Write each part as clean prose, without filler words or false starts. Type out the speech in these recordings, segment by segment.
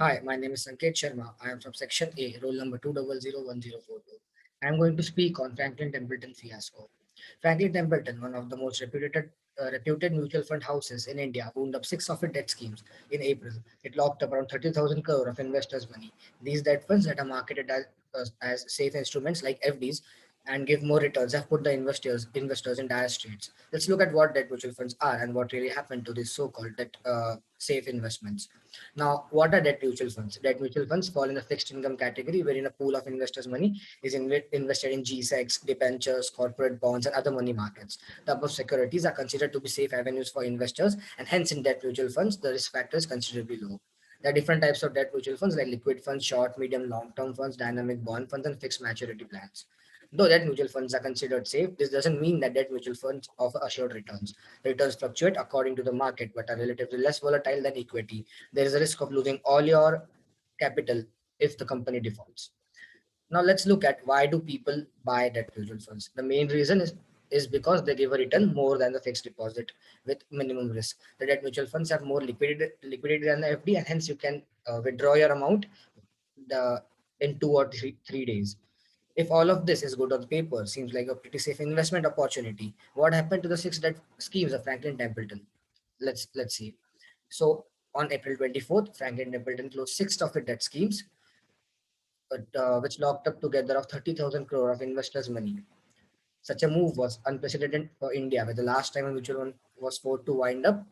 Hi, my name is Sanket Sharma. I am from Section A, roll number 2001042. I am going to speak on Franklin Templeton Fiasco. Franklin Templeton, one of the most reputed mutual fund houses in India, wound up six of its debt schemes in April. It locked up around 30,000 crore of investors' money. These debt funds that are marketed as safe instruments like FDs and give more returns have put the investors in dire straits. Let's look at what debt mutual funds are and what really happened to these so-called debt safe investments. Now, what are debt mutual funds? Debt mutual funds fall in the fixed income category, wherein a pool of investors' money is invested in GSECs, debentures, corporate bonds, and other money markets. The above securities are considered to be safe avenues for investors, and hence in debt mutual funds, the risk factor is considerably low. There are different types of debt mutual funds like liquid funds, short, medium, long-term funds, dynamic bond funds, and fixed maturity plans. Though debt mutual funds are considered safe, this doesn't mean that debt mutual funds offer assured returns. The returns fluctuate according to the market but are relatively less volatile than equity. There is a risk of losing all your capital if the company defaults. Now let's look at why do people buy debt mutual funds. The main reason is because they give a return more than the fixed deposit with minimum risk. The debt mutual funds have more liquidity than the FD, and hence you can withdraw your amount the in 2 or 3 days. If all of this is good on paper, seems like a pretty safe investment opportunity. What happened to the six debt schemes of Franklin Templeton? Let's see. So on April 24th, Franklin Templeton closed six of its debt schemes, which locked up together of 30,000 crore of investors' money. Such a move was unprecedented for India, where the last time a mutual fund was forced to wind up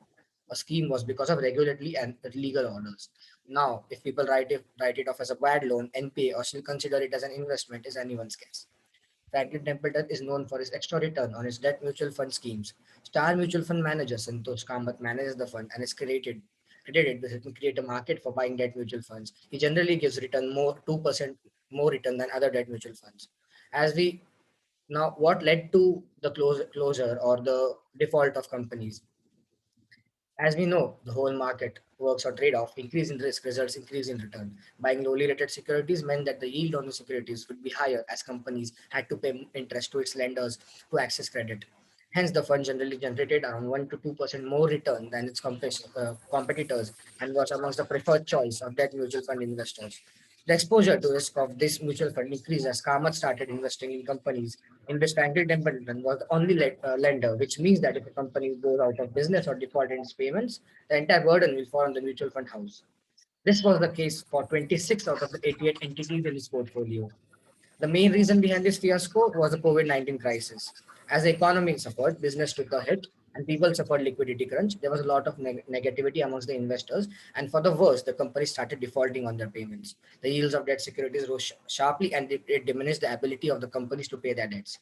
a scheme was because of regulatory and legal orders. Now, if people write it off as a bad loan, NPA, or still consider it as an investment, is anyone's guess. Franklin Templeton is known for its extra return on its debt mutual fund schemes. Star Mutual Fund manager Santosh Kamath manages the fund and is credited with helping create a market for buying debt mutual funds. He generally gives return more 2% more return than other debt mutual funds. As we now, what led to the closure or the default of companies? As we know, the whole market works on trade-off. Increase in risk results increase in return. Buying lowly rated securities meant that the yield on the securities would be higher as companies had to pay interest to its lenders to access credit. Hence, the fund generally generated around 1 to 2% more return than its competitors and was amongst the preferred choice of debt mutual fund investors. The exposure to risk of this mutual fund increased as Kamath started investing in companies in which Franklin Templeton was the only lender, which means that if a company goes out of business or default in its payments, the entire burden will fall on the mutual fund house. This was the case for 26 out of the 88 entities in its portfolio. The main reason behind this fiasco was the COVID-19 crisis. As the economy suffered, business took a hit, and people suffered liquidity crunch. There was a lot of negativity amongst the investors, and for the worst, the companies started defaulting on their payments. The yields of debt securities rose sharply, and it diminished the ability of the companies to pay their debts.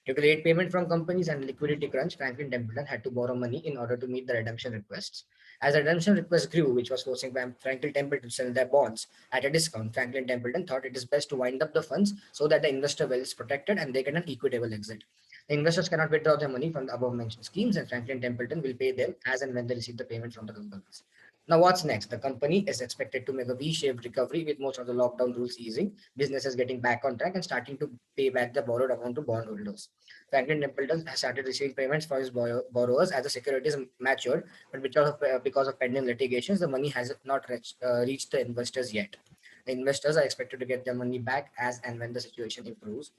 Due to late payment from companies and liquidity crunch, Franklin Templeton had to borrow money in order to meet the redemption requests. As the redemption requests grew, which was forcing Franklin Templeton to sell their bonds at a discount, Franklin Templeton thought it is best to wind up the funds so that the investor wealth is protected and they get an equitable exit. The investors cannot withdraw their money from the above mentioned schemes, and Franklin Templeton will pay them as and when they receive the payment from the companies. Now, what's next? The company is expected to make a V-shaped recovery with most of the lockdown rules easing, businesses getting back on track, and starting to pay back the borrowed amount to bondholders. Franklin Templeton has started receiving payments from his borrowers as the securities matured, but because of pending litigations, the money has not reached the investors yet. The investors are expected to get their money back as and when the situation improves.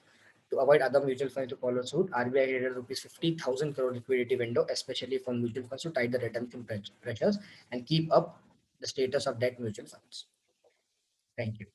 To avoid other mutual funds to follow suit, RBI created rupees 50,000 crore liquidity window, especially for mutual funds to tide the redemption pressures and keep up the status of debt mutual funds. Thank you.